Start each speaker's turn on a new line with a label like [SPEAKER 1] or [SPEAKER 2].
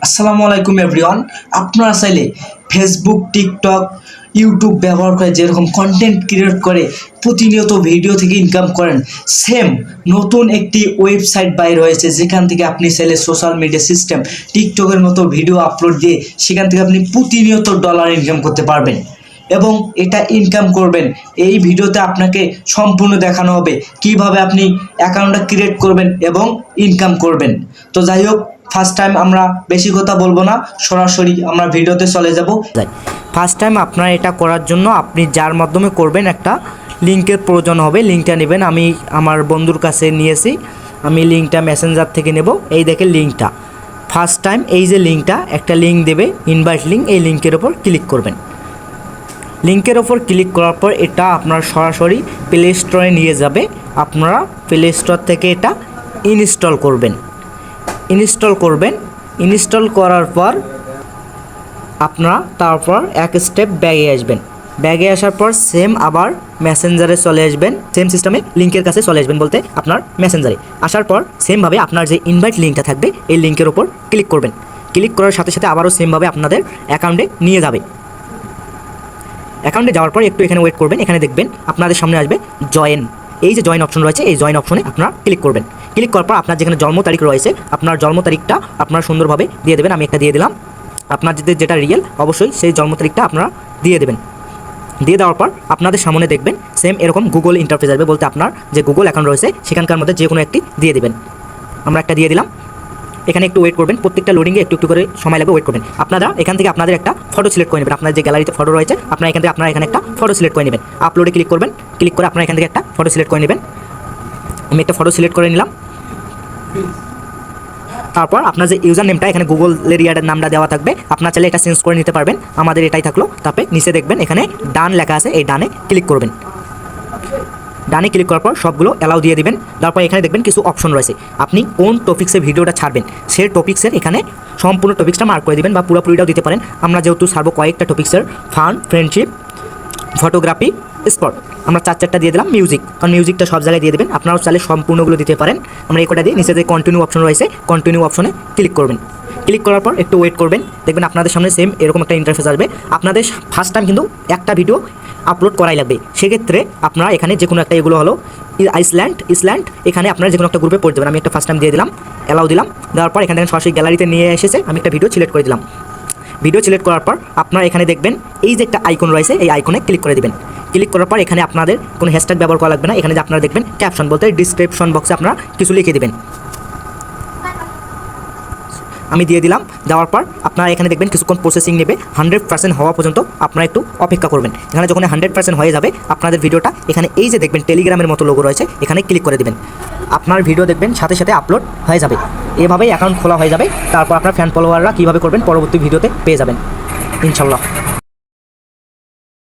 [SPEAKER 1] আসসালামু আলাইকুম এভরিওয়ান। আপনারা চাইলে ফেসবুক, টিকটক, ইউটিউব ব্যবহার করে যেরকম কন্টেন্ট ক্রিয়েট করে প্রতিনিয়ত ভিডিও থেকে ইনকাম করেন, সেম নতুন একটি ওয়েবসাইট বাইর হয়েছে যেখান থেকে আপনি চাইলে সোশ্যাল মিডিয়া সিস্টেম টিকটকের মতো ভিডিও আপলোড দিয়ে সেখান থেকে আপনি প্রতিনিয়ত ডলার ইনকাম করতে পারবেন এবং এটা ইনকাম করবেন। এই ভিডিওতে আপনাকে সম্পূর্ণ দেখানো হবে কিভাবে আপনি অ্যাকাউন্টটা ক্রিয়েট করবেন এবং ইনকাম করবেন। তো যাই হোক, ফার্স্ট টাইম আমরা বেশি কথা বলবো না, সরাসরি আমরা ভিডিওতে চলে যাব।
[SPEAKER 2] ফার্স্ট টাইম আপনার এটা করার জন্য আপনি যার মাধ্যমে করবেন একটা লিঙ্কের প্রয়োজন হবে। লিঙ্কটা নেবেন, আমি আমার বন্ধুর কাছে নিয়েছি, আমি লিঙ্কটা মেসেঞ্জার থেকে নেব। এই দেখেন লিঙ্কটা, ফার্স্ট টাইম এই যে লিঙ্কটা, একটা লিঙ্ক দেবে, ইনভাইট লিঙ্ক। এই লিঙ্কের ওপর ক্লিক করবেন। লিঙ্কের ওপর ক্লিক করার পর এটা আপনার সরাসরি প্লে স্টোরে নিয়ে যাবে। আপনারা প্লে স্টোর থেকে এটা ইনস্টল করবেন। ইনস্টল করার পর আপনারা তারপর এক স্টেপ ব্যাগে আসবেন। ব্যাগে আসার পর সেম আবার মেসেঞ্জারে চলে আসবেন, সেম সিস্টেমে লিঙ্কের কাছে চলে আসবেন, বলতে আপনার মেসেঞ্জারে আসার পর সেমভাবে আপনার যে ইনভাইট লিঙ্কটা থাকবে এই লিঙ্কের ওপর ক্লিক করবেন। ক্লিক করার সাথে সাথে আবারও সেমভাবে আপনাদের অ্যাকাউন্টে নিয়ে যাবে। অ্যাকাউন্টে যাওয়ার পর একটু এখানে ওয়েট করবেন। এখানে দেখবেন আপনাদের সামনে আসবে জয়েন। এই যে জয়েন অপশন রয়েছে, এই জয়েন অপশনে আপনারা ক্লিক করবেন। ক্লিক করার পর আপনার যেখানে জন্ম তারিখ রয়েছে, আপনার জন্ম তারিখটা আপনারা সুন্দরভাবে দিয়ে দেবেন। আমি একটা দিয়ে দিলাম। আপনার যেটা রিয়েল অবশ্যই সেই জন্ম তারিখটা আপনারা দিয়ে দেবেন। দিয়ে দেওয়ার পর আপনাদের সামনে দেখবেন সেম এরকম গুগল ইন্টারফেস আসবে, বলতে আপনার যে গুগল অ্যাকাউন্ট রয়েছে সেখানকার মধ্যে যে কোনো একটি দিয়ে দেবেন। আমরা একটা দিয়ে দিলাম। এখানে একটু ওয়েট করবেন, প্রত্যেকটা লোডিংয়ে একটু একটু করে সময় লাগবে, ওয়েট করবেন। আপনারা এখান থেকে আপনাদের একটা ফটো সিলেক্ট করে নেবেন। আপনার যে গ্যালারিতে ফটো রয়েছে আপনারা এখান থেকে এখানে একটা ফটো সিলেক্ট করে নেবেন। আপলোডে ক্লিক করবেন। ক্লিক করে আপনারা এখান থেকে একটা ফটো সিলেক্ট করে নেবেন। আমি একটা ফটো সিলেক্ট করে নিলাম। তারপর আপনার যে ইউজার নেমটা এখানে গুগলের নামটা দেওয়া থাকবে, আপনার চাইলে এটা চেঞ্জ করে নিতে পারবেন। আমাদের এটাই থাকলো। তারপরে নিচে দেখবেন এখানে ডান লেখা আছে, এই ডানে ক্লিক করবেন। ডানে ক্লিক করার পর সবগুলো অ্যালাউ দিয়ে দিবেন। তারপর এখানে দেখবেন কিছু অপশন রয়েছে, আপনি কোন টপিক্সে ভিডিওটা ছাড়বেন সেই টপিক্সের এখানে সম্পূর্ণ টপিক্সটা মার্ক করে দিবেন বা পুরোপুরিটাও দিতে পারেন। আমরা যেহেতু ছাড়বো কয়েকটা টপিক্সের, ফান, ফ্রেন্ডশিপ, ফটোগ্রাফি, স্পট, আমরা চারটা দিয়ে দিলাম। মিউজিক, কারণ মিউজিকটা সব জায়গায় দিয়ে দেবেন, আপনারাও চাইলে সম্পূর্ণগুলো দিতে পারেন। আমরা এই কটা দিয়ে নিচে যে কন্টিনিউ অপশন রয়েছে কন্টিনিউ অপশনে ক্লিক করবেন। ক্লিক করার পর একটু ওয়েট করবেন, দেখবেন আপনাদের সামনে সেম এরকম একটা ইন্টারফেস আসবে। আপনাদের ফার্স্ট টাইম কিন্তু একটা ভিডিও আপলোড করাই লাগবে। সেক্ষেত্রে আপনারা এখানে যে কোনো একটা, এগুলো হলো ইসল্যান্ড, এখানে আপনারা যে কোনো একটা গ্রুপে পড়ে দেবেন। আমি একটা ফার্স্ট টাইম দিয়ে দিলাম, অ্যালাউ দিলাম। দেওয়ার পর এখানে সরাসরি গ্যালারিতে নিয়ে এসেছে, আমি একটা ভিডিও সিলেক্ট করে দিলাম। ভিডিও সিলেক্ট করার পর আপনারা এখানে দেখবেন এই যে একটা আইকন রয়েছে, এই আইকনে ক্লিক করে দেবেন। ক্লিক করার পর এখানে আপনাদের কোনো হ্যাশট্যাগ ব্যবহার করা লাগবে না। এখানে যে আপনারা দেখবেন ক্যাপশন, বলতে ডিসক্রিপশন বক্সে আপনারা কিছু লিখে দেবেন। আমি দিয়ে দিলাম। দেওয়ার পর আপনারা এখানে দেখবেন কিছুক্ষণ প্রসেসিং নেবে, 100% হওয়া পর্যন্ত আপনারা একটু অপেক্ষা করবেন। এখানে যখন 100% হয়ে যাবে আপনাদের ভিডিওটা এখানে এই যে দেখবেন টেলিগ্রামের মতো লোগো রয়েছে, এখানে ক্লিক করে দেবেন। আপনার ভিডিও দেখবেন সাথে সাথে আপলোড হয়ে যাবে। এভাবেই অ্যাকাউন্ট খোলা হয়ে যাবে। তারপর আপনার ফ্যান ফলোয়াররা কীভাবে করবেন পরবর্তী ভিডিওতে পেয়ে যাবেন ইনশাল্লাহ।